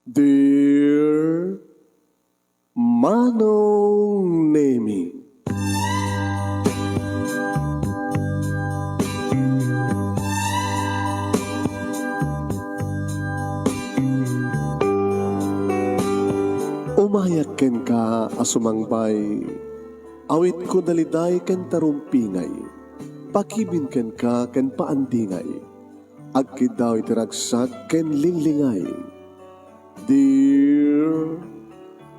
Dear Manong Nemi, umayak ken ka asumangbay, awit ko daliday ken tarumpingay, pakibin ken ka ken paandingay, agkid daw itiragsak ken linglingay. Dear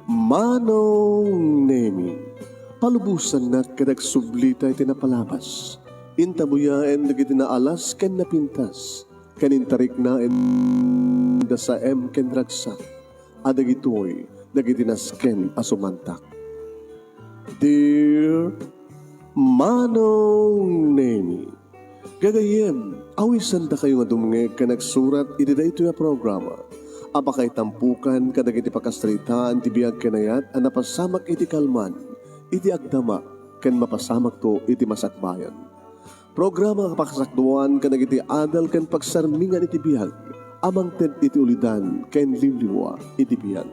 Manong Nemi, palubusan na kadag sublita iti napalabas. Intabuyaen dagiti naalas ken napintas. Kanintarik na da sa ken ragsak. Adagitoy dagiti nasken asumantak. Dear Manong Nemi, gagayem, awisan da kayo nga dumngeg ka nagsurat iti daytoy a programa. Apakay tampukan kadag iti pakasaritaan ti biyag kanayat a napasamak iti kalman, iti agdama, ken mapasamak to iti masakbayan. Programa kapakasakduan kadag iti adal ken pagsarmingan iti biyag, amang ted iti ulidan ken liwliwa iti biyag.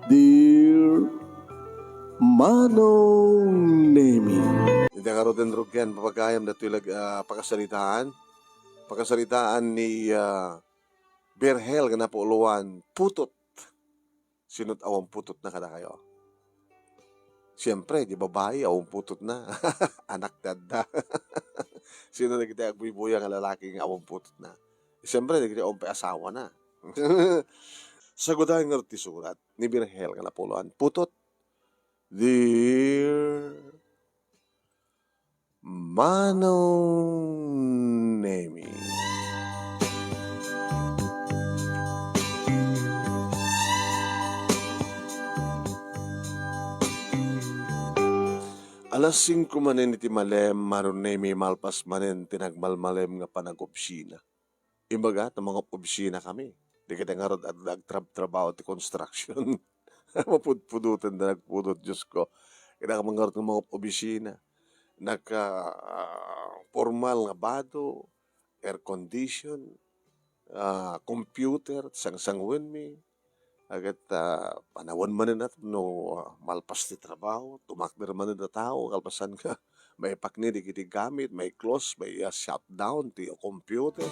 Dear Manong Nemi, Hindi ka roden rugyan, papagayam na tulag pakasaritaan ni Berhel nga napuuluan, putot. Sinot awang putot na kada kayo. Siyempre, di babae, awang putot na. Anak dada. Sino na kita agbuy-buya nga lalaki nga awang putot na. Siyempre, di kita awang asawa na. Sagudahin nga ti surat ni Berhel nga napuuluan, putot. Dear Manong Nemi, alas 5 manen iti malem, Manong Nemi, malpas manen tinagmalmalem nga panag-obsina. Imbaga, na mga obsina kami. Di kita nga rod at nagtrabaho ti construction. Mapudpudutan na nagpudot, Diyos ko. Kaya mga rod ng mga obsina. Formal nga bado, air condition, computer, sang-sangwen mi. Agad panawan man na no malpas ti trabaho, tumakder man na tao, kalpasan ka, may pakni di kiti gamit, may close, may shutdown ti computer.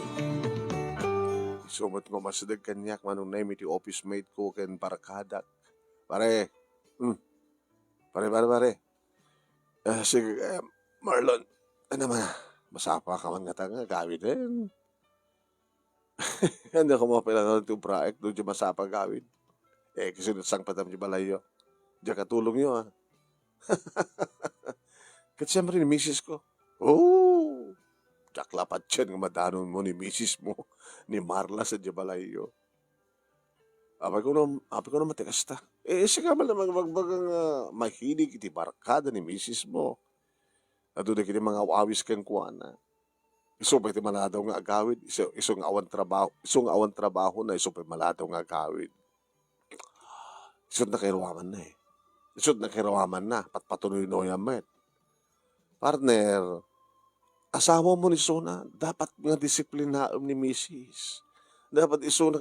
Sumot ko masidag kanyak manong naimi ti office mate ko ken barkadak. Pare, pare. Sige, Marlon, ano naman, masapa ka man nga tanga, gawin din. Hindi ako mapilangan itong project, doon dyan masapa gawin. Kasi sang patam di balayo. Diyan katulong nyo, ha. Kasi siyempre ni misis ko, Jack lapat yan nga madanon mo ni misis mo, ni Marla sa di balayo. Apay ko na matikas ta. Siya ka man naman magbagang mahilig iti barkada ni misis mo. At doon kini mga awis kang kuwana. Iso pa iti maladaw nga agawid. Iso nga awan trabaho na iso pa maladaw nga agawid. Isod na kirawaman na eh. Isod na kirawaman na. Patpatuloy no yamet. Partner, asawa mo ni Sona, dapat nga disiplinaom ni misis. Dapat iso na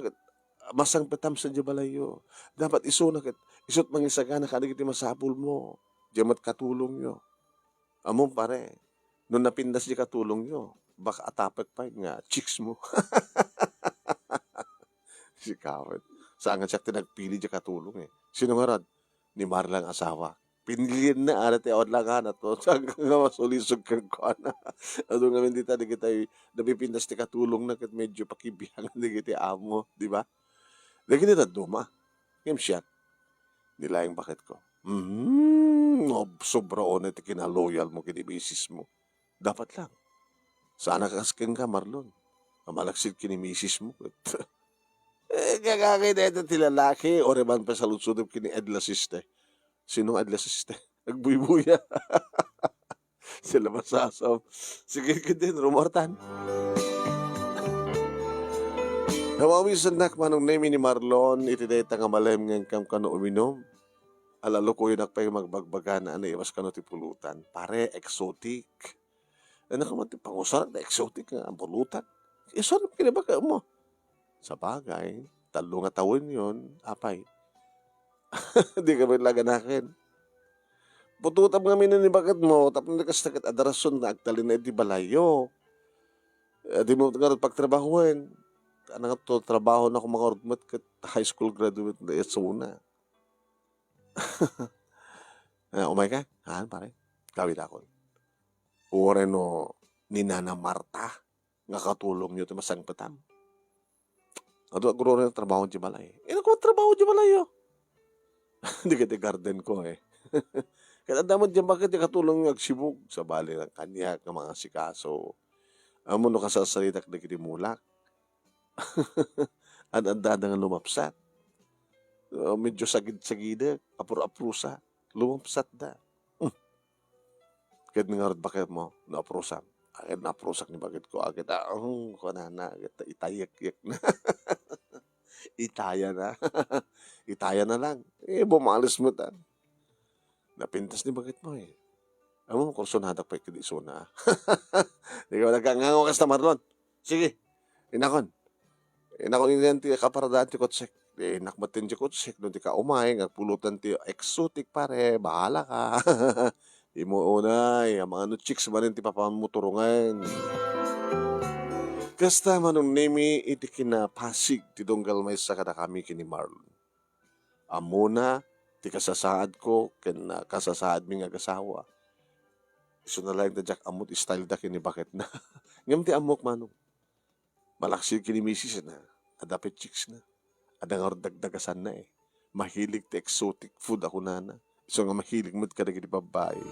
masang petam sa jabalayo. Dapat iso na isot mangisaga na kanig iti masapul mo. Diyamat katulong nyo. Among pare, nung napindas di katulong nyo, baka atapet pa nga, chicks mo. Si Kawit. Saan nga siya tinagpili di katulong eh. Sino nga rad? Ni Marlang asawa. Piniliin na, arate awad lang na to. Saan nga masulisog kang kuana. Ano nga hindi di kita napipindas di katulong na kat medyo pakibiyang di kita amo, di ba? Di kita duma. Ngayon siya. Nilayang bakit ko. Sobra o na iti kinaloyal mo kinibisis mo. Dapat lang. Sana kasking ka, Marlon. Malaksid kinimisis mo. Kagakay na ito tilalaki o reman pa sa lutsudop kini Edla Siste. Sinong Edla Siste? Nagbuy-buya. Sila masasaw. Sige ka din, rumortan. Nawawisan nak manong name ni Marlon, itideta nga malem ng kam kano uminom. Alalo ko yun akpay magbagbagan na iwas kano ti pulutan. Pare, exotic. Ano ka man ti pangusarap na exotic nga ang pulutan. Isarap kinabaka mo. Sa bagay, talo nga tawon yun, apay. Di ka ba laganakin? Pututab nga ni bakit mo, tapos nakastakat adarason na agtalin na iti balayo. Di mo nga pagtrabahuin. Ano nga to, trabaho na ako mga orgmat kat high school graduate na na. Umay ka? Haan pare, kawit ako. Ure no, ni Nana Marta, nga katulong nyo ito masangpatam. Ato, aguro rin ang trabaho di balay. Ko trabaho di balay yo. Hindi ka garden ko eh. Kaya damod dyan bakit yung katulong yung agsibog sa bali ng kanyak ng mga sikaso. Amo no kasasalitak na kitimulak. Ang dada nga lumapsat. Medyo sagid-sagida, apur-aprusa, lumapsat da. Kahit nga rin bakit mo, na-aprusa. Agad na-aprusak ni bakit ko. Agad ko na, itayak-yak na. Itaya na. Itaya na lang. Bumalis mo ta. Napintas ni bakit mo eh. Amo mo, kursonadak pa ikidiso na. Di ka nagkangango ka sa Marlon. Sige, inakon. Inakon yun ti kaparadaan ti kotsek. Nakmatin ti kotsek. Doon ti ka umay. Ngagpulutan ti exotic pare. Bahala ka. Di mo unay. Ang mga chicks ba rin ti papamuturungan. Kasta manong nemi iti kinapasig ti donggal may sa kada kami kini Marlon. Amuna ti kasasaad ko ken kasasaad mi nga gasawa. Iso na lang da jak amot style da kini bakit na. Ngam ti amok manong. Malaksi kini misis na. Adapit chicks na. Ada nga dagdagasan na eh. Mahilig ti exotic food ako na. Iso nga mahilig mo't kada kini babae.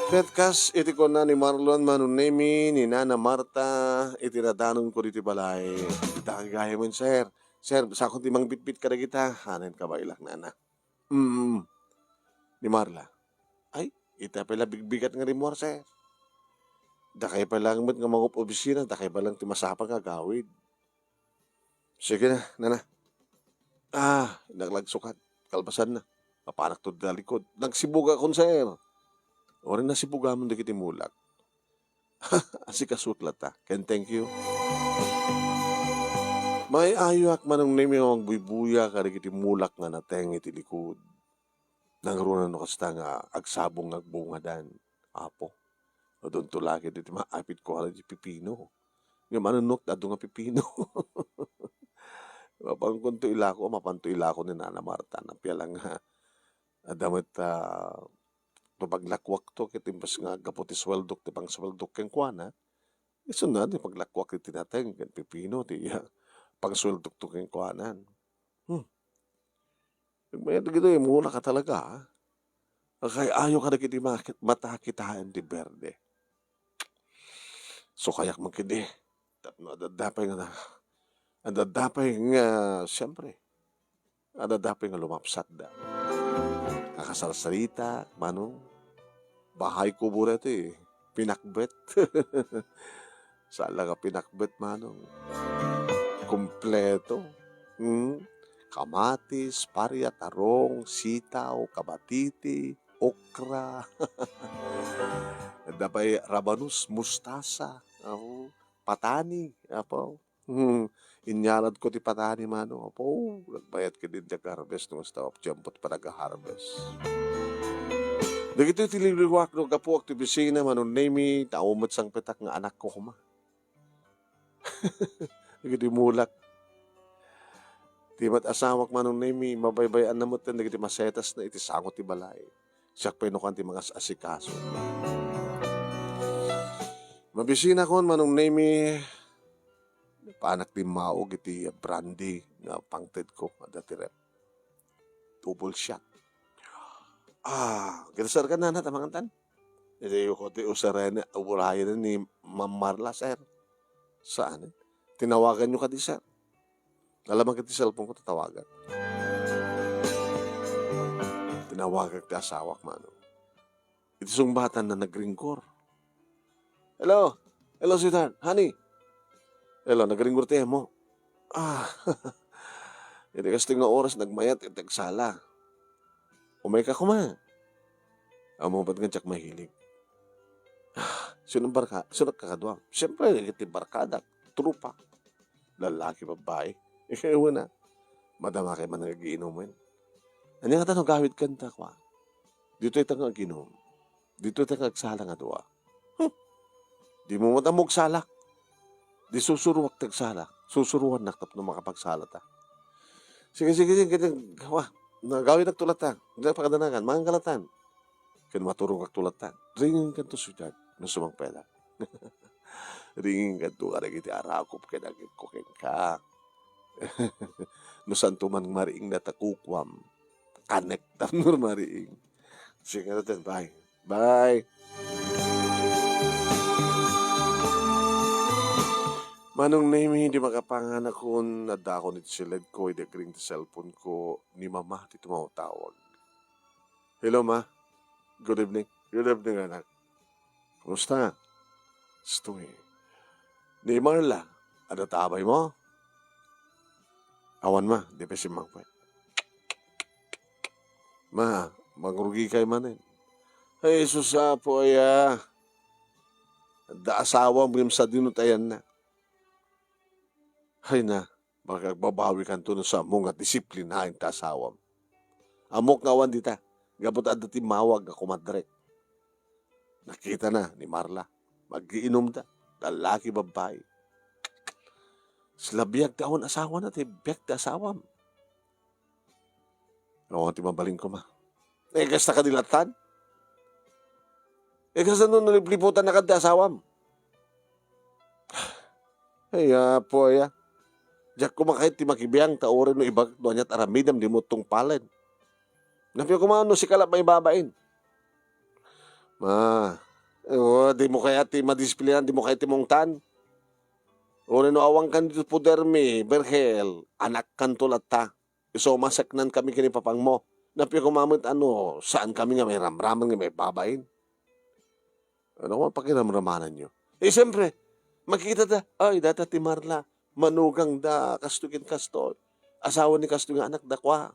Petkas, iti ko na ni Marlon Manunemi, ni Nana Marta, iti nadanon ko diti balay. Ita gaya mo, sir. Sir, sa akong timang bitbit ka na kita, hanan ka ba ilak, Nana? Ni Marla. Ay, ita pala bigbigat nga rin mo, sir. Dakay pa lang mo't nga mga opisina, dakay pa lang timasapang kagawid. Sige na, Nana. Naglagsukat. Kalbasan na. Papanak to dalikod. Nagsibuga kon, sir. Orin na si Bugamon di kiti mulak. Asi kasutlat ta. Ken thank you. May ayak manong nemi ang buybuya kari kiti mulak nga nateng iti likod. Nangruna no kasta nga agsabong agbungadan. Apo. O doon tulagi diti maapit ko hala di pipino. Yung manunok na nga pipino. Mapangkunto ilako, mapanto ilako ni Nana Marta. Napialang nga. Adamit paglakwak to kitimbas nga gaputi sweldok ti pang sweldok ken kuana iso na ti paglakwak ti tinateng ken pipino ti pang sweldok to ken kuanan may gito muna ka talaga kay ayo ka na kiti mata kitaan ti berde so kayak magkidi tapno adadapay nga siyempre adadapay nga lumapsat da kakasalsalita manong bahay ko muna ito eh. Pinakbet. Sala ka pinakbet, manong. Kompleto. Kamatis, parya, tarong, sitaw, kabatiti, okra. Dabay rabanus, mustasa. Patani. Apo. Inyalad ko ti patani, manong. Apo. Nagbayad ka din harvest nung stop. Jampot pa nag-harvest. Dagito tililiwak no kapuak ti bisina manon nemi taumot sang petak nga anak ko kuma. Dagiti mulak. Ti mat asawak manon nemi mabaybayan namot ten dagiti masetas na iti sangot ti balay. Siak penukan ti mga asikaso. Mabisina kon manong nemi panak ti maog iti brandy nga pangted ko dati rep. Double shot. Kinasar ka na tamangan tan. Hindi ko ti usarena, urayan ni Ma'am Marla, sir. Saan? Tinawagan nyo ka di, sir. Alam ka ti cellphone ko, tatawagan. Tinawagan ka asawak, mano. Ito song bata na nagringkor. Hello? Hello, sweetheart. Honey? Hello, nagringkor tayo mo. Hindi kasi nga oras, nagmayat, itagsala. Umay ka kuma. Amo ba't nga tsak mahilig? Sunong kakadwa. Siyempre, iti barkada, trupa. lalaki babae. Ikaw na, madama kay man nagiinumin. Ano nga tanong gawid kanta kwa? Dito itang aginom. Dito itang agsala nga duwa. Di mo matamog salak. Di susuruwak tagsalak. Susuruan nakap na makapagsala ta. Sige, wah, nagawin nagtulatan. Hindi pagkadanagan, mga kalatan. Kan maturong agtulatan. Ringin ka to sudad, no sumang pela. Ringin ka to, karag iti arakop ka naging kuking ka. No santo man mariing natakukwam. Kanek tanur mariing. Sige natin, bye. Bye. Manong name hindi makapanganak ko nadako nito silid ko, idagring ti cellphone ko ni mama ti tumawag. Hello ma, good evening. Good evening anak. Kumusta? Stoy. Ni Marla, ada tabay mo? Awan ma, di pa si Mangpay. Ma, magrugi kay manin. Ay, susapo ay da asawa mo sa dinutayan na. Hay na, magagbabawi kan to sa mong at disiplinahin ta asawam. Amok nga wan dita, gabot at dati mawag ako madrek. Nakita na ni Marla, mag-iinom ta, lalaki babae. Sila biyag taon asawa na, biyag ta asawam. Oo, ti mabaling ko ma. Kasta ka dilatan? Kasta nun nalipliputan na ka ti asawam? Ay, po ya. Diyak kumakahit ti makibiyang taorin no ibag doon niya't aramidam di mo tong palen. Napiyo kumano si kalap may babain. Ma, di mo kaya ti madisiplinan, di mo kaya ti mong tan. Uri no awang kan dito puder mi, Berhel, anak kan tulat ta. So masaknan kami kinipapang mo. Napiyo kumamit saan kami nga may ramraman nga may babain. Ano ang pakiramramanan nyo? Siyempre, makikita ta, ay, data ti Marla. Manugang da kastugin kastoy. Asawa ni kastugin anak da kwa.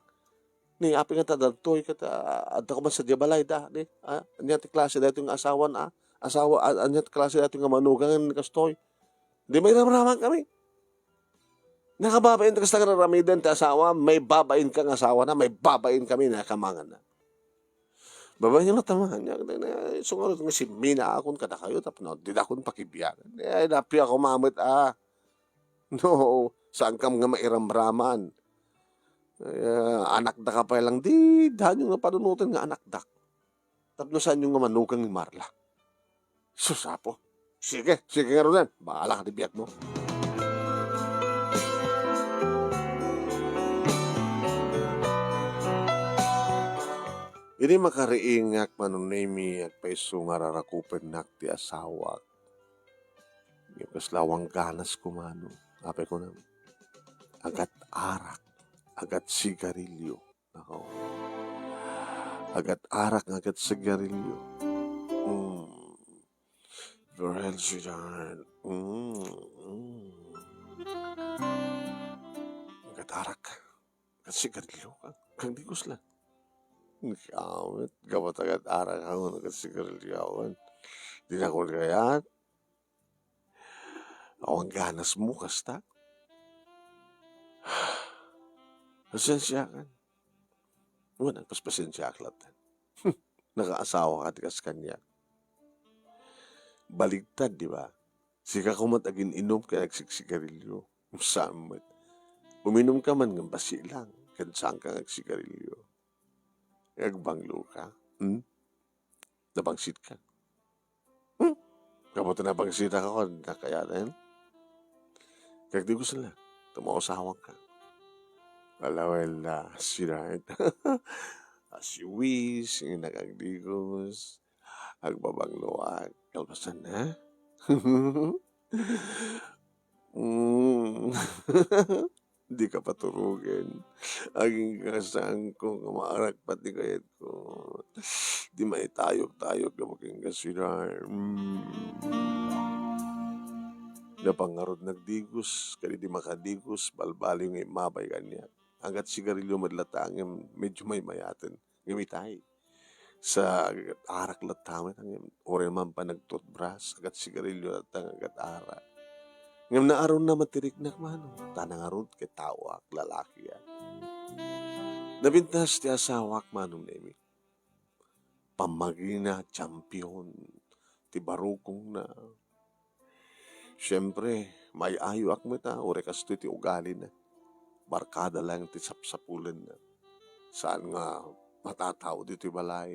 Ni api nga tadaltoy kata adda ko man sa diabalay da ni. Anya ti klase da itong asawan Asawa anya ti klase da itong manugang ni kastoy. Di may ramraman kami. Nakababain ta kasta nga ramidan ti asawa, may babain kang asawa na, may babain kami na kamangan na. Babae niya natamahan niya. Sungarot nga si Mina akon kada kayo tapos di akon pakibiyagan. Ay napi ako mamit No, saan ka nga mairamraman? Anak da ka pa lang, di, dahil yung nga panunutan nga anak da. Tapos saan yung nga manukang ni Marla? Susapo. Sige nga ron. Baala ka di biyak mo. Ini makariingak manunemi at paiso nga rarakupen nak ti asawa. Yung kaslawang ganas kumano. Apay ko naman. Agat arak. Agat sigarilyo. Nako. Agat arak. Agat sigarilyo. Verhel sweetheart. Agat arak. Agat sigarilyo. Kang digos lang. Kamit. Gawat agat arak. Agat sigarilyo. Di na ko kayat. Ang ganas mo, kasta. Pasensya ka. Walang paspasensya ka lang. Nakaasawa ka tikas kanya. Baligtad, di ba? Sika kumatagin inom ka nagsiksigarilyo. Samot. Uminom ka man ng basi lang. Kansang ka nagsigarilyo. Nagbanglo ka. Nabangsit ka. Kabuto na bangsita ka ko. Nakayanan. Kaya di ko sila, tumausawang ka. Alawela, sweetheart. As you wish, yung nakagdigos, agbabangluwag, kalpasan na. Di ka paturugin. Aging kasang ko, kamaarak pati kayat ko. Di maitayog-tayog ka maging ka, sweetheart. Napangarod nagdigos, kaya di makadigos, balbali yung imabay kanya. Hanggat sigarilyo madlatang, medyo may mayatin. Gamitay. Sa arak latamet, ore man pa nagtutbras, hanggat sigarilyo latang hanggat arak. Ngam na aron na matirik na mano. Tanang aron kay tawak lalaki yan. Nabintas ti asawak manong nemi. Pamagina, champion, ti barukong na. Siyempre, may ayo ak mo ta, ore kasto ti ugali na. Barkada lang ti sapsapulan na. Saan nga matataw dito balay.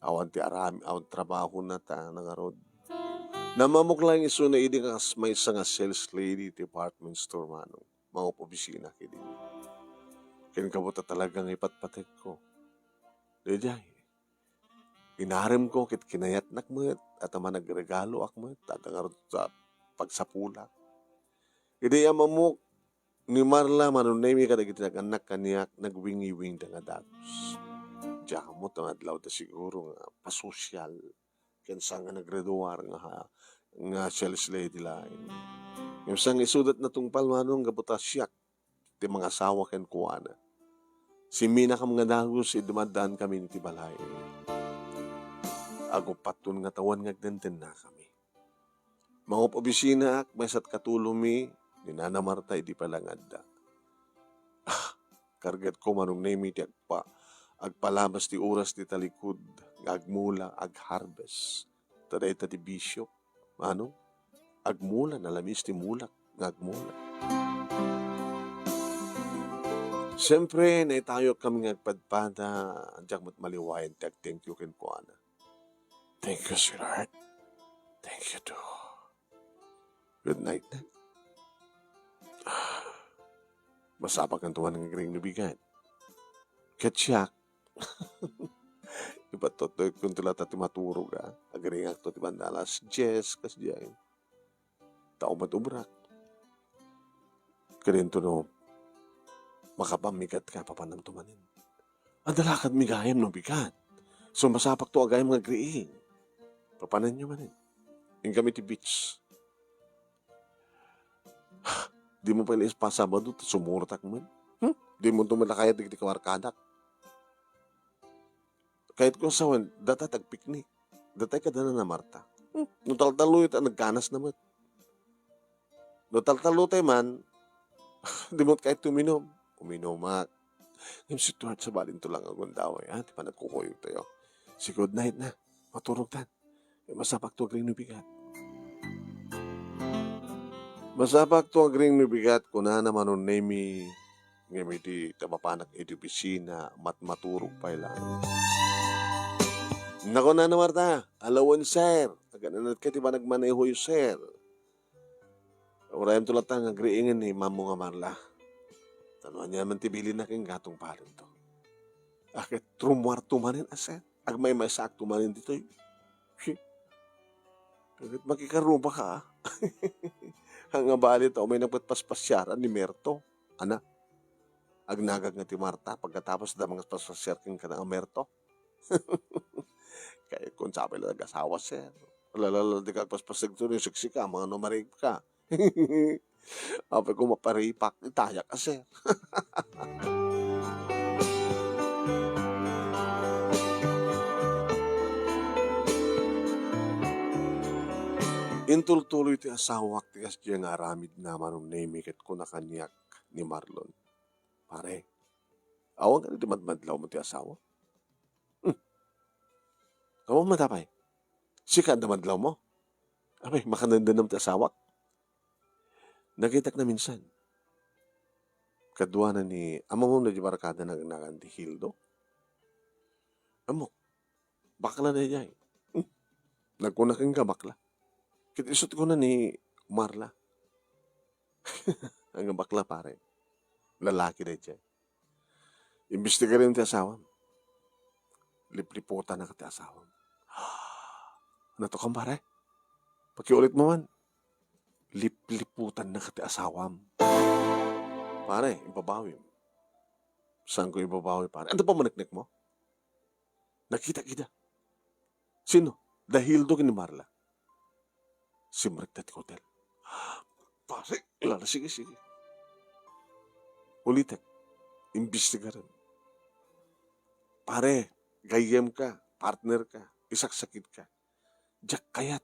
Awan ti arami, awan trabaho na ta nangarod. Namamok lang iso na idi nga may isa nga sales lady ti department store manong. Mga opisina kidi. Ken kabuta talagang ipatpatek ko. Dejay. Inarim ko kit kinayat nakmet at ama nagregalo akmet tatangarod sa pagsapulak. Idi amamok ni Marla manunay kadagiti naganak kaniyak nagwingi-wing da nga dagos. Diya mo adlaw ta siguro nga pasosyal ken sa nga nagreduar nga sales lady line. Yung sang isudat na tungpal manong gabuta siyak ti mga asawa ken kuana. Si Mina kam nga dagos idumadaan kami ti balay. Ako patun nga tawan ngagdenden na kami. Mga opisina ak may sat katulumi ni Nana Marta idi pala ngadda. Karget ko manong name ti agpalamas ti oras ti talikod agmula agharvest. Taday ta ti bishop manong agmula nalamis ti mulak agmula. Siyempre, naitayo kami ngagpadpada, andiyak mo't maliwayan, thank you ken kuana. Thank you, sweetheart. Thank you too. Good night na. Masapag ang tuwan ng gring nabigan. Katsyak. Iba to, kung tila tati maturog agring akto ti bandalas, Jess, kas diyan. Tao matubrak. Karinto no, makapamigat ka papanam tumanin. Adalakad migayam no bigat. So masapak to agayam nga griing. Papanan nyo manin. Yung kami ti beach. Di mo pa ilis pa Sabado, sumurtak man. Di mo tumalakaya di kawarkadak. Kahit kung sawan, data tagpiknik. Datay ka na Marta. Nutal-talo ito, nagkanas naman. Nutal-talo tayo man, di mo kahit tuminom. Uminumak. Yung si Tuart sa balin to lang ang gundaway. Di pa nagkukuyog tayo. Si good night na. Maturog tan. Masapak to agring nubigat. Masapak to agring nubigat. Kuna naman nun nemi ngami di tabapanak edubisina maturog pa ilang. Nako na Marta. Alawan sir. Agananat ka tiba nagmaneho yung sir. Urayam tulatang agriingin ni Mamu nga Marla. Tanuan niya man tibili na king gatong parin to. Akit trumuar tumanin aset. Agmay may saak tumanin dito. Agit makikaruba ka Hanga bali to, may nagpatpaspasyaran ni Merto. Ana, agnagag nga ti Marta pagkatapos da mga paspasyarking ka ng Merto. Kaya kung sabi lang nag-asawa sir. Lalala di ka paspasig to yung siksi ka, mga numarig ka. Ape ko maparipak, itayak ka sir. Intultuloy ti asawak ti kasya nga aramid na manong nemiket ko na kanyak ni Marlon. Pare, awang ka na di madmadlaw mo ti asawa? Kamu matapay? Sika na madlaw mo? Abay, makanandanam ti asawak? Nakitak na minsan. Kadwa na ni, amo mo na di barakada nagnagan ti Hildo? Amo, bakla na niya eh. Nagkunaking ka bakla. Kit isot ko na ni Marla. Ang bakla pare. Lalaki na dyan. Imbestiga rin ti asawam. Lipliputan na ka ti asawam. Ano to kang pare? Pakiulit mo man. Lipliputan na ka ti asawam. Pare, ibabawi mo. Saan ko ibabawi pare? Ano pa maniknik mo? Nakita-kita. Sino? Dahil do ni Marla. Simrek dati hotel. Pare, ilala, sige. Ulitin. Imbestiga rin. Pare, gayem ka, partner ka, isaksakit ka. Diyak kayat.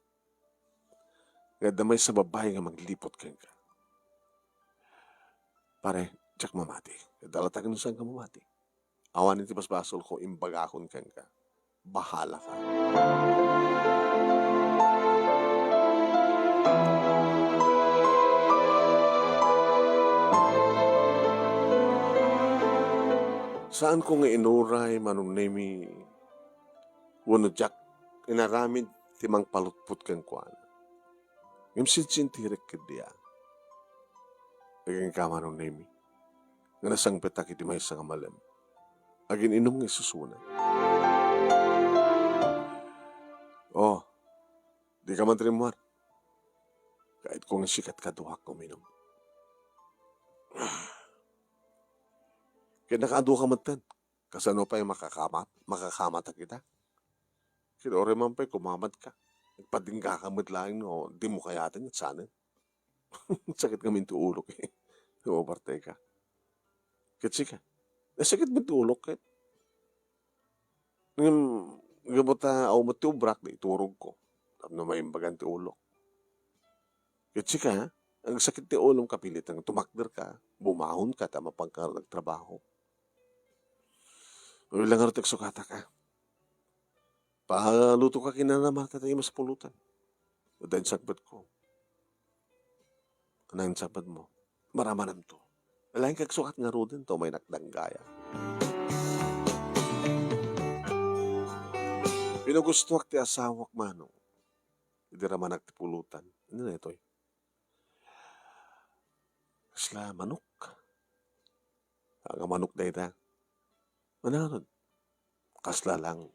Nga damay sa babae nga maglipot ka. Pare, tsak mamati. Dalatagin saan ka mamati. Awanin ti basbasol ko, imbagakon kang ka. Bahala ka. Saan ko nga inuray manong nemi wano jak inaramid timang palutput kang kuan. Yung sintirik ka diya. Aging ka manong nemi. Nga nasang petak iti may sa kamalam. Agin inom nga susuna. Oh, di ka man trimwar. Kahit kung sikat ka duhak uminom. Kaya nakaado ka matan. Kasano pa yung makakamat kita. Kinore man pa'y kumamat ka. Nagpadingga ka lang, no, di mo kayatan at sana. Sakit kami tuulok eh. Umaparte ka. Kasi ka. Nasakit mo tuulok eh. Ngabot na ako mo tiubrak na iturog ko. Tapos na maimbagan ti ulok. Kasi ka, ang sakit ti ulong kapilit ang tumakder ka, bumahon ka, tama pang ka nagtrabaho. Lang nga sukata ka. Paluto ka kinanamata tayo mas pulutan. O dahil sabat ko. Anong sabat mo? Maramanam to. Alain kag sukat nga rodin to, may nakdanggaya. Pinugustuak ti asawak manong. Hindi raman nagtipulutan. Ano na ito eh? Kasla manok. Ang manok na ita. Mananod. Kasla lang.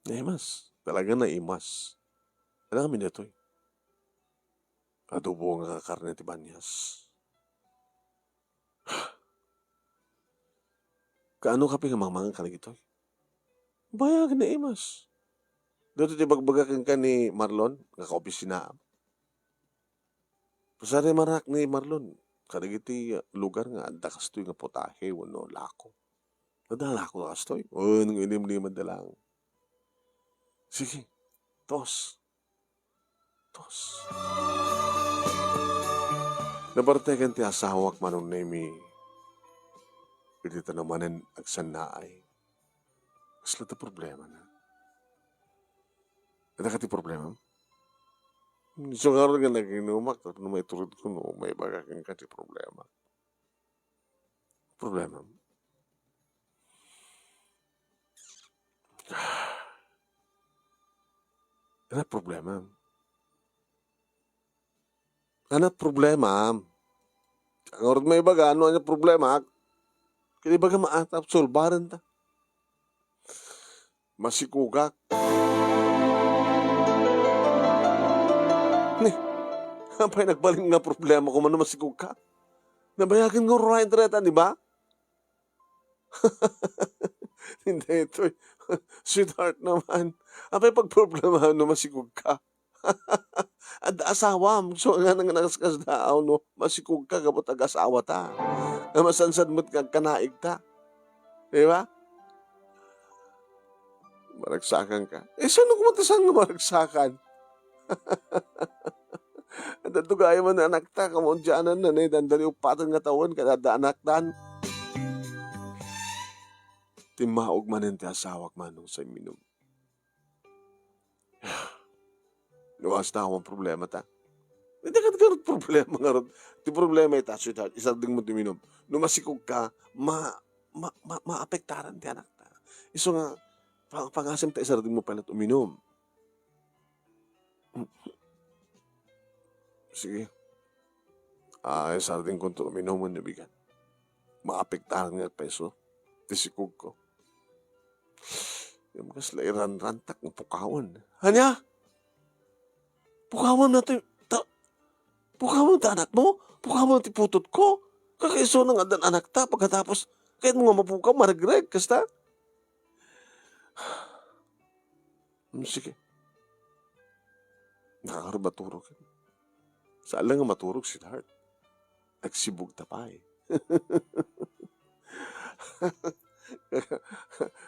Naimas. Talaga na imas. Alam kami nito eh. Adobo nga karne ti banyas. Kaano ka pingamangmangan ka lagi ito eh? Bayag na imas. Dito ti bagbagakan ka ni Marlon. Nga kaopisina. Pasari marak ni Marlon. Kadagiti lugar nga anda kastoy nga potahe. Wano lako. Nadala ko na kastoy. O, nang inim-liman na lang. Sige. Tos. Nabartekan ti asawak manong nemi. Pili tanamanin agsan na ay. Kasla ta problema na. Ada ka ti problema? So nga rin nga nag-inumak. Tapos na may turod ko no. May bagaking ka ti problema. Problema? Ano problema? Ano problema? Ang oras may baga, ano ang problema? Kaya baga maatap, solbaran ta. Masikugak. Kapay nagbaling nga problema kung ano masikugak. Nabayagin nga Ryan Treta, di ba? Hindi ito. Sweetheart naman. Apay pag problema no masikug ka. At asawa, so nga nang nakaskas daaw no, masikug ka kapot ag-asawa ta. Na masansad mo't kanaig ta. Di ba? Maragsakan ka. Eh, saan nung kumatasan nga maragsakan? At natugay mo na anak ta, kamundyanan na na, dandali upatan nga tawon, kadada anak dan. Timaog man ti asawak manong sa minom. Nawas na akong problema ta. Hindi ka problema nga ron. Ti problema ita, sweetheart, isa ding mo tuminom. Numasikog ka, maapektaran ti anak ta. Iso nga, pangasam ta isa ding mo pala uminom. Sige. Isa ding kong uminom mo nabigan. Maapektaran nga peso. Tisikog ko. Yung kas lairan rantak ng pukawan. Hanya? Pukawan na ito. Pukawan ta anak mo? Pukawan ti putot ko? Kakaiso ng adan anak ta pagkatapos kahit mo nga mapukaw, maragreg. Kasta? Sige. Nakakarubaturog. Saan lang nga maturog si Dart? Nagsibog tapay.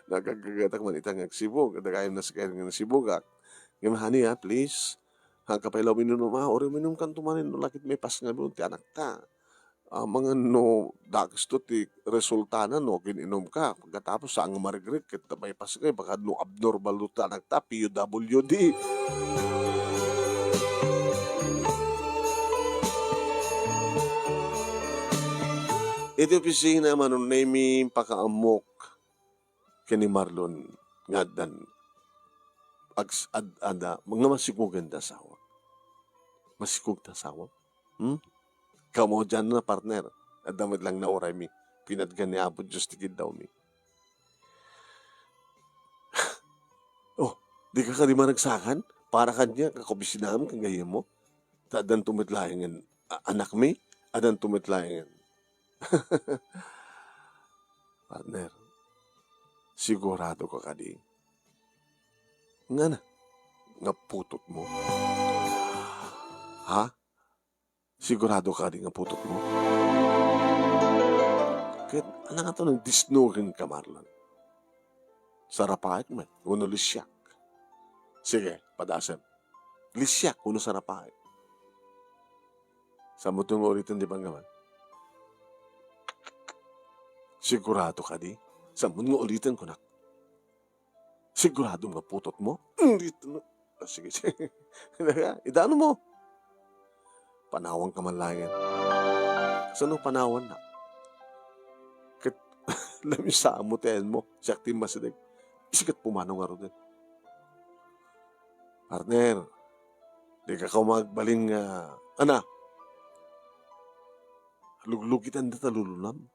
Nagkagatak man itang nagsibog. Dagayam na sa kaya nga nasibogak. Gamahani ha, please. Hangkapay law minum ha. Ori minum kan tumanin. Lakit may pas nga minum ti anak ta. Mga no, dakas to ti resulta na no, gininom ka. Pagkatapos sa ang marigrit, kita may pasagay, baka no abnormal luta nagta, PUWD. Iti opisina man no, name pakaamok kini Marlon nga dan mga masikugan da sawa. Masikug da sawa. Hmm? Kamo dyan na partner. At damit lang na oray mi. Pinadgan ni Apo Diyos tigid daw mi. Oh, di ka di managsakan? Para kanya, kakobisinaam kang gaya mo. Tadan tumitlayangan anak mi. Adan tumitlayangan. Partner, sigurado ka kadi. Nga na, nga putot mo. Ha? Sigurado ka di nga putot mo? Kaya, ano nga to nang disnugin ka, Marlon? Sarapait man, uno lisyak. Sige, padasem. Lisyak, uno sarapait. Sa mo itong ulitin, di ba nga man? Sigurado ka di? Sa mo nga ulitin ko na. Sigurado nga putot mo? Dito no. Sige, sige. Idano mo. Panawang ka man lang yan. Saan ang panawan na? Lamisa mo tayan mo. Siyak tim masidig. Isikat pumanong nga rin. Partner, di ka magbaling ana. Luglugitan na talulunam.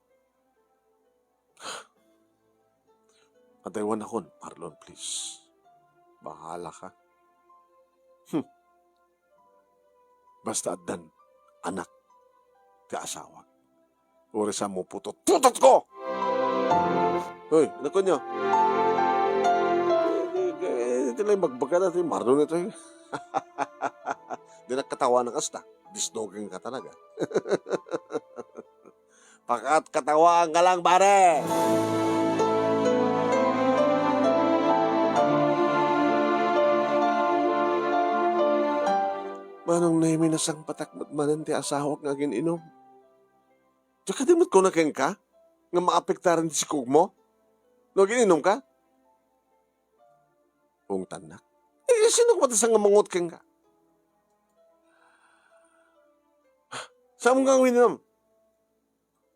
Ataywan ako, Marlon, please. Bahala ka. Basta adan, anak, ti asawa. Orisa mo putot. Putot ko! Hoy, anak ko nyo. Ito lang magbaga natin, Marlon ito. Di nakatawa ng kasta. Disdoging ka talaga. Pakat katawa ka lang, pare! Manong naimi na sang patakmat manan ti asawak nga gininom. Tsaka di mo't ko na ka? Nga maapektaran ti sikug mo? No, gininom ka? Kung tanak. Sino ko patasang nga mangot ka? Saan mo nga gininom?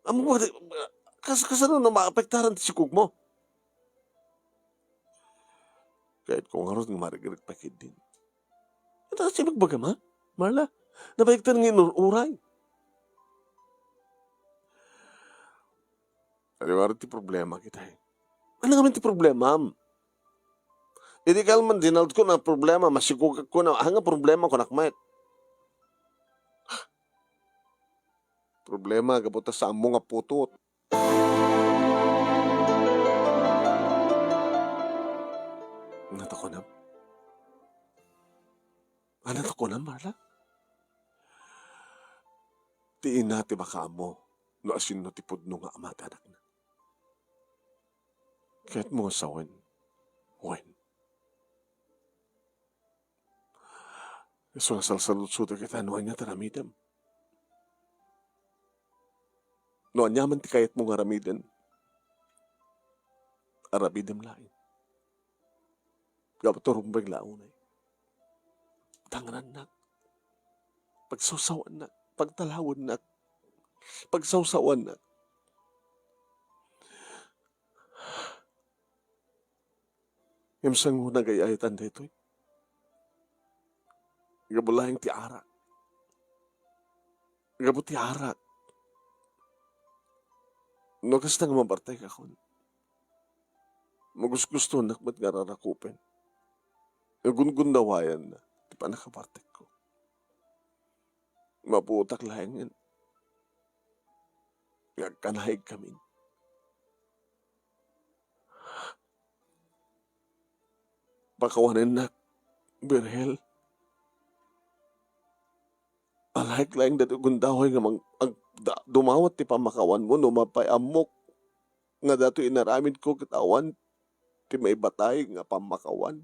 Amo ba, kasano na maapektaran ti sikug mo? Kahit kung haros ng marigarit pakid din. Ito siya magbaga ma? Marla, nabaigtan ng inuray. Aliwari ti problema kita eh. Ano naman ti problema? Hindi ka naman dinald ko na problema, masigugag ko na, hanga problema ko nakmayat. Problema, gabuta sa amo nga putot. Ano ko na? Ano ko na, Marla? Tiin natin baka mo, no asin no tipod no nga amat anak na. Kahit mo sa when. So nasalsalut-suda kita, noan niya taramidam. Noan niya man ti kayat mo nga ramidan. Arabidam lain. Gabatorong baglaunay. Tanganan na. Pagsawsawan na. Pagtalawan na. Pagsawsawan na. Yamsang nagayayatan dito. Gabulayang ti arak. Gabut ti arak. No kas nga mabartay ka kon. Magus-gusto nak ba't nga rarakupin. Nagungundawayan na. Di pa nakabartek ko. Maputak lang yan. Nagkanahig kami. Pakawanin na. Berhel. Alahik lang dati gundahoy nga dumawat ti pamakawan mo no mapay amok nga dato inaramid ko katawan ti may batay nga pamakawan.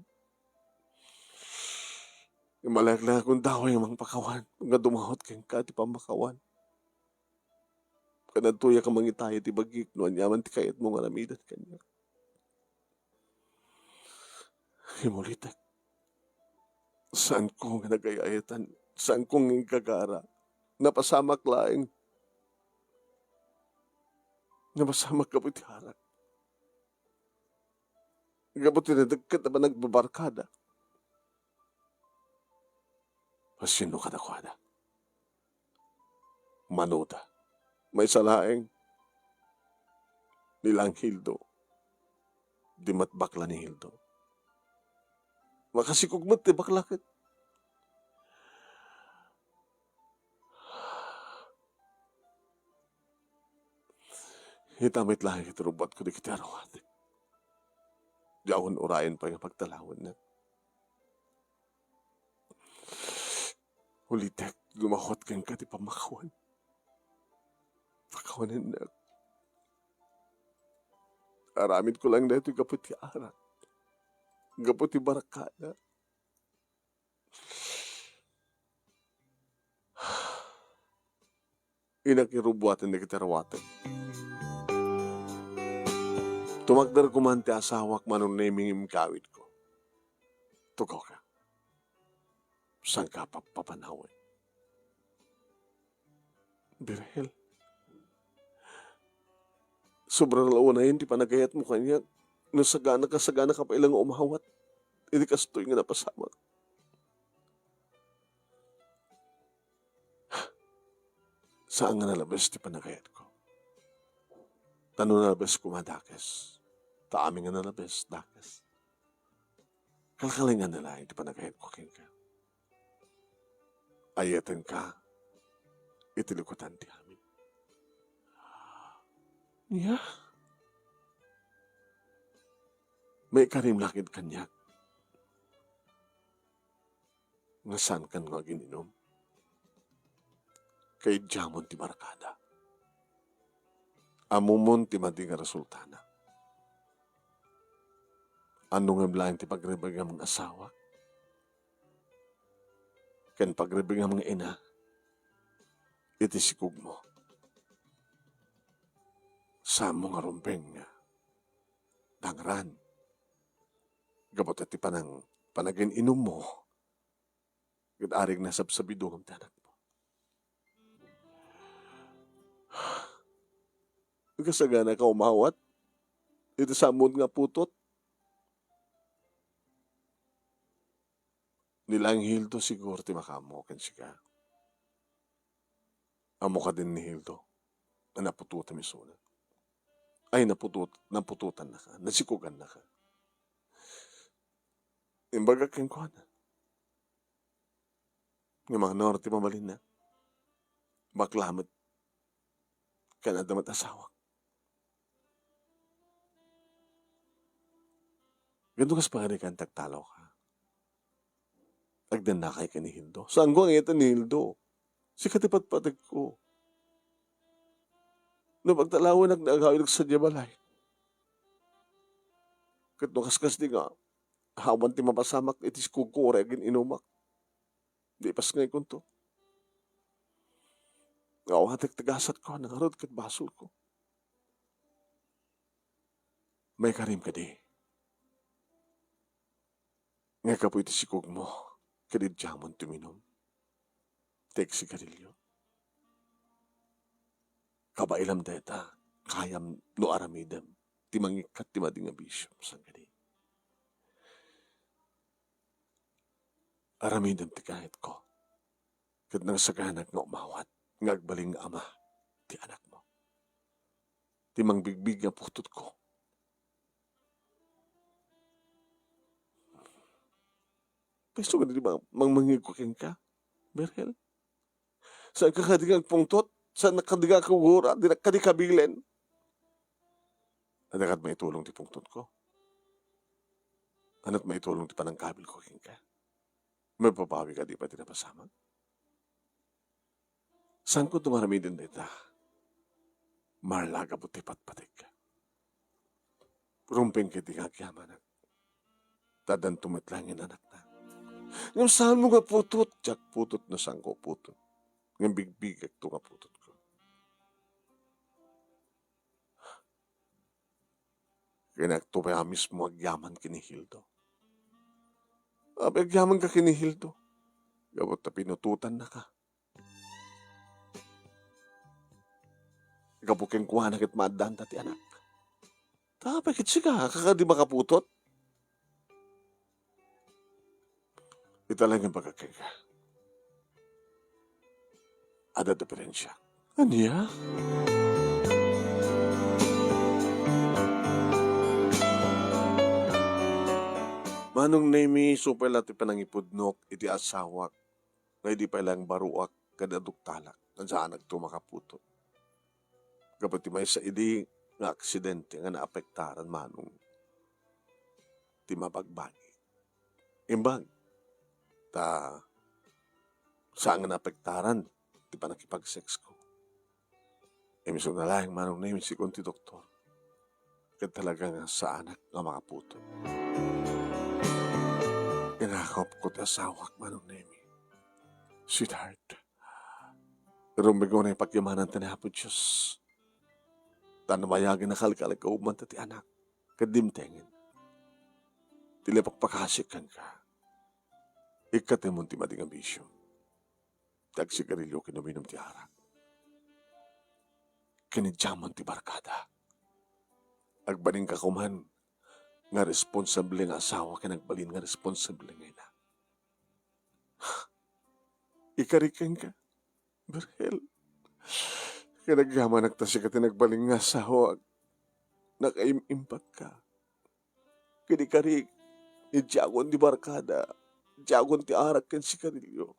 Malak lang gundahoy nga mang pakawan nga dumawat kang ka ti pamakawan. Kanadtuya ka mangitaya ti bagik, no anyaman ti kayat mo nga namidan kanya. Himulitek, saan ko nga nagayayatan, saan ko nga kagara, napasamak laing, napasamak ka po ti harak. Gabuti na dagkat na ba nagbabarkada? Pasino ka na kwada? Manuda. May salaeng nilang Hildo. Di matbakla ni Hildo. Makasikugmat ti baklakit. Hitamit lang itirubat ko di kita arawat. Diyawan urayan pa yung pagtalawan na. Ulitek, lumahot kang ka di pamakawan. Pakawanan na. Aramid ko lang na ito kaputi arat. Kaputi barakada. Inakirubuatan na kita rawatan. Tumagdar ko man ti asawak manong naming kawit ko. Tugaw ka. Saan ka papanawin? Birhel. Sobrang launayin, di pa nagayat mo kanya. Nasagana ka pa ilang umawat. Hindi ka stoy nga napasama. Saan nga nalabas di pa nagayat ko? Tano nalabas kumadakes. Taami nga nalabas, dakes. Kalkalingan nila, hindi pa nagayat ko king ka. Ayatan ka, itilikutan ti amin. Yeah. May karim lakid kanya. Nga saan kan nga gininom? Kay Jamon ti Barkada. Amumon ti madi nga resultana. Ano nga blayan ti pagrebag ang asawa? Ken pagrebag ang mga ina, iti sikug mo. Sa mga rumpeng nga, dangran. Gabot at ti panagin inom mo, arig na sabsabido ang tanak mo. Kasagana ka umawat, iti samod nga putot. Nilang Hildo siguro ti makamoken siya. Amo ka din ni Hildo, na napututan mi suna. Ay, napututan na ka, nasikugan na ka. Imbaga keng ko na. Ng mga norte mamalin na. Baklamat. Kanadamat asawak. Ganto kas pangarikan tagtalaw ka. Agdan na kay ka ni Hildo. Saan ko ang ito ni Hildo? Si katipat-patag ko. Na pagtalawan nagagawin sa Jabalay. Kat kaskas di nga, hawan ti mapasamak, itis kukure agin inumak. Di pas ngay kunto. Ngawatik tagasat ko, nangarod kat basol ko. May karim ka di. Ngay ka po iti sikog mo, kadid jamon tuminom. Tek sigarilyo. Kabailam deta, kayam no aramidem, timangikat ti mading abisyo, sangkadi. Aramidem ti kahit ko, kat nang saganak nga umawat, ngagbaling ama, ti anak mo. Timang bigbig nga putot ko. Peso ka di ba, mangmangig ko king ka, Berhel? Saan ka kadigang pungtot? Saan nakadiga ka ugura? Di nakadikabilen? Adakat may tulong ti pungtot ko. Anat may tulong ti panangkabil ko king ka. May papawi ka di pa tinapasama? Saan ko tumarami din dita? Marlaga buti patpatik ka. Rumping kiti nga kiyaman. Tadan tumatlangin anak na. Ngayon saan mo nga putot? Diyak putot na saan ko putot. Ngayon bigbigak to nga putot ko. Kaya nagtupaya mismo agyaman kini Hildo. Agyaman ka kini Hildo. Gabot na pinututan na ka. Gabuking kuha na kit maadan ti anak. Tapakit siya ka, di makaputot. Ito lang yung pagkakika. Ada diferensya. Anya? Manong nemi supay lati panangipudnok iti asawak nga di pa ilang baruak kada duktalak nga saan nagtumakaputot. Kapag may sa idi nga aksidente nga naapektaran manong ti mabagbagi. Imbag, ta saan nga naapektaran ti panakipag-sex ko. Emisong na lang manong nemi si kunti doktor. Kaya talaga nga sa anak nga makaputot. Kinakop ko ti asawak manong nemi. Sweetheart, rumbigo na yung pagyamanan ta ni Hapo Diyos. Tanamayagin na kalkalag ka uman ti anak. Kadimtengin. Tilipakpakasikan ka. Ikatimon ti mading ambisyon. Tagsigarilyo kinuminom ti harak. Kinidyaman ti barkada. Agbaling ka kuman nga responsable nga asawa ka nagbalin nga responsable nga ina. Ikarikan ka, Berhel. Kinagyaman nagtasi ka tinagbaling nga asawa nakaimimpak ka. Kinikarik, idiyagon di barkada, idiyagon ti arak ken si karilyo.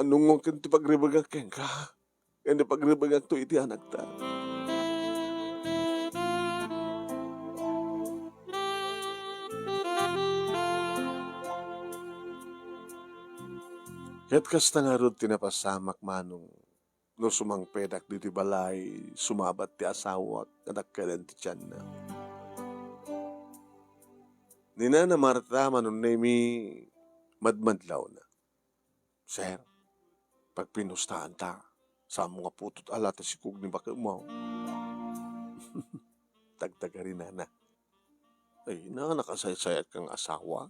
Anong ken ti pagribagak ken ka? Ken ti pagribagak to iti anak ta. Ket kasta nga rod tinapasamak manong no sumangpedak diti balay, sumabat ti asawak, kadakkadan ti tiyan na. Nina na Marta manon nemi madmadlaw na. Sir, pag pinustaan ta, sa mga putot ala ta si kug ni baka umaw. Tagtaga rin na. Ay, nakasayat kang asawa.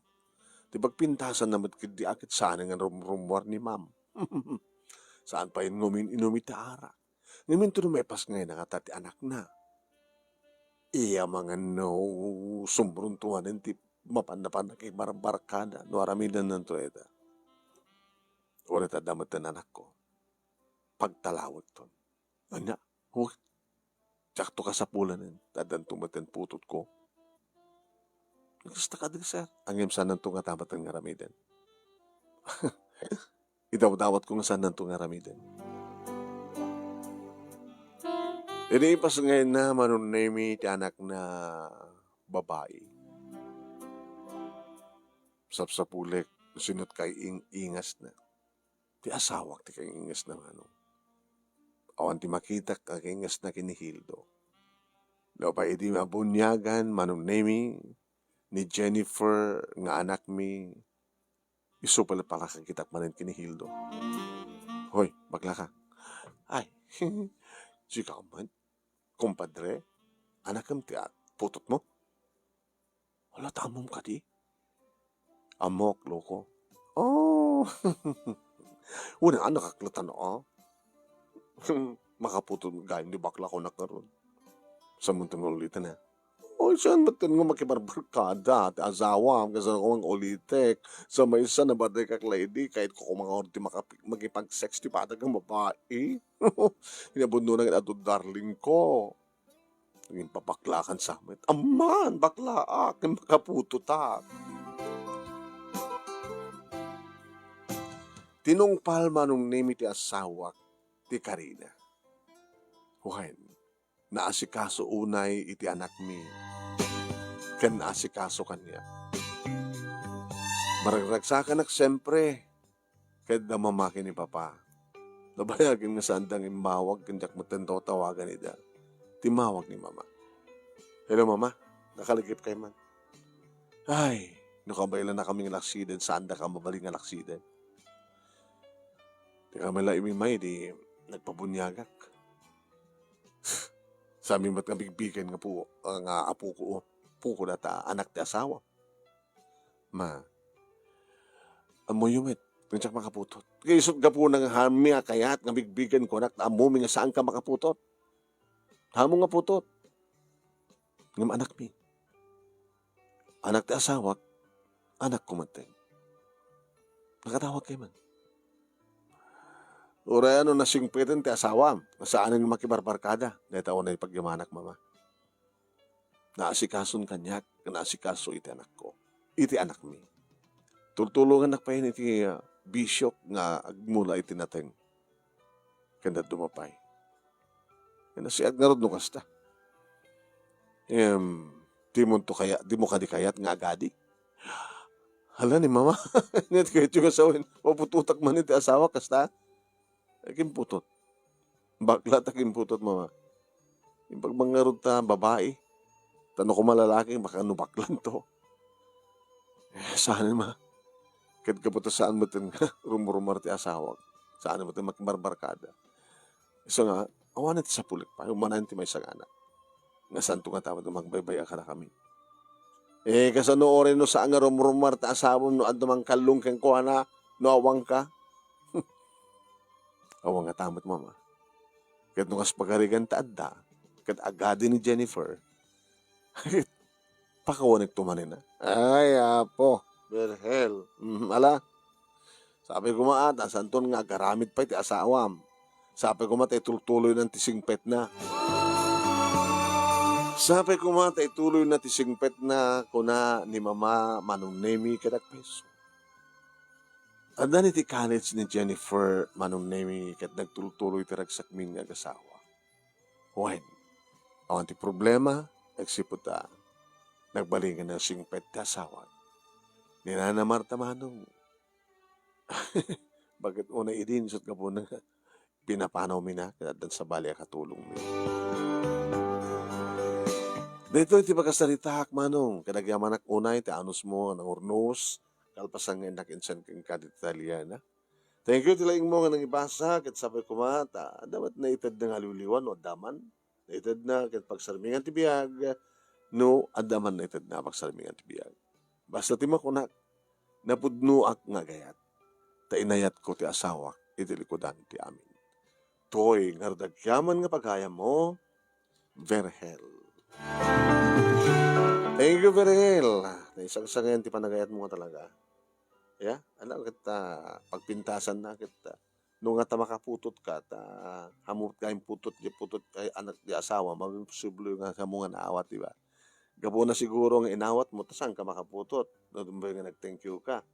Di pagpintasan naman kidi akit sana nga rumwar ni ma'am. Saan pa yun ngumin inumita ara. Ngamin to lumepas ngayon nakatati anak na. Iya mga no sumbruntuhan ti mapandapan na kay barbarkada no aramidan ng tuweda. Ulit adamat na anak ko. Pagtalawag ton. Anya, huwag. Tsakto ka sa pulanin. Tadan tumaten putot ko. Nagkasta ka din, sir. Ang imsan ng tunga tamat ang ngaramidan. Idawat ko nga saan ng tunga ngaramidan. Iniipas ngayon na manunemi ti anak na babae. Sapsapulik, sinot kay ingas na. Ti asawak ti kay ingas na manong. Awan ti makita kay ingas na kinihildo. Law pa iti mabunyagan manunemi ni Jennifer nga anak mi iso pala pakakakitak manin kinihildo. Hoy, bakla ka. Ay, sika man. Kumpadre, anak kam ti putot mo. Wala tamom ka di. Amok, loko. Oh, una anak kaklatan o. Makaputot gayon di bakla ko nakaroon. Sa muntong ulitan na. O, saan ba't nga makibarbarkada at asawa kasi ako ang ulitek sa may isa na baday kak lady kahit ko kumangawar di makipag-sex di patag ang babae. Hinabundo na ato darling ko. Naging pabaklakan sa amin. Aman, bakla akin makaputo ta. Tinungpal manong name iti asawa ti Karina. Hukain, naasikaso unay iti anak mi. Kan naasikaso kanya. Maragragsakan nak siyempre. Kahit na mamaki ni Papa. Nabayagin nga sandang imawag kanyak matendo tawagan ida. Timawag ni Mama. Hello Mama, nakaligip kay man. Ay, nakabaylan na kaming laksiden. Sanda ka mabaling nga laksiden. Di kami laimimay, di nagpabunyagak. Sabi mo't nga bigbigan nga po, nga apo ko data anak ti asawa. Ma, amo yumit, kung makaputot. Kaya isot ka po ng hami nga kayat nga bigbigan ko anak, amo mi nga saan ka makaputot. Hamo nga putot. Ngam anak mi. Anak ti asawa, anak ko mateng. Nakatawag kayo man. Ura ano na singpitin ti asawa, saan nga makibarbarkada. Dahil taon na ipagyaman mama. Naasikason kanyak, naasikaso iti anak ko. Iti anak mi. Tultulungan na pa yun iti bishop nga agmula iti nateng. Kanda dumapay. Kanda si Agnarod no kasta. Di mo kadi kayat nga agadi. Hala ni mama. Net kayo yung asawin. Mapututak man iti asawa kasta. Kimputot. Bakla ta kimputot mama. Yung pagmangarod ta babae. Tano ko malalaki, baka ano baklan to. Saan ma? Kahit kaputo saan mo tin rumurumar ti asawa. Saan mo tin makibarbarkada. So nga, awan ti sa pulik pa. Yung manan ti may sagana. Nga santo nga tawad magbaybaya ka na kami. Kasano orin no saan nga rumurumar ti asawa no andamang kalung keng ko na no awang ka. Awang nga tamot mama. Kahit nung pagarigan ta adda. Kahit agadi ni Jennifer. Pakawanig tumanin na. Ay, apo. Berhel. Ala. Sabi ko maat, asanton nga garamit pa iti asawam. Sabi ko matay tuloy ng tisingpet na. Sabi ko matay tuloy na tisingpet na kuna ni mama manunemi kadak peso. Ada ni ti college ni Jennifer manunemi kat nagtuloy ti ragsakmin nga agasawa. When? Awan ti problema, nagsiputa. Nagbalingan ng singpet ti asawa. Ninana Marta manong. Bakit una idinsot ka po na pinapanaw mi na dan sa bali katulong mi. Dito iti pagkasaritak manong. Kadagyaman ak unay ti anus mo ng urnos. Kalpasang nga nakinsan kang kaditaliana. Thank you tilaing mo nga nang ibasa. Kat sabay kumata. Dapat na itad na nga luliwan o daman. Naitad na kat pagsarmingan ti biyag. No, adaman na itad na pagsarmingan ti biyag. Basta ti makunak. Napudnuak nga gayat. Tainayat ko ti asawa. Iti likodan ti amin. Toy, ngardagyaman nga pagkaya mo. Verhel. Thank you, Verhel. Naisang-sangayan ti panagayat mo nga talaga. Yeah? Alam, kita pagpintasan na kita. Nung nga ta makaputot ka, hamot kayong putot kay anak di asawa, mabimposible nga hamungan naawat, di ba? Gabo na siguro nga inawat mo, tasang ka makaputot. Doon ba nga nag-thank you ka?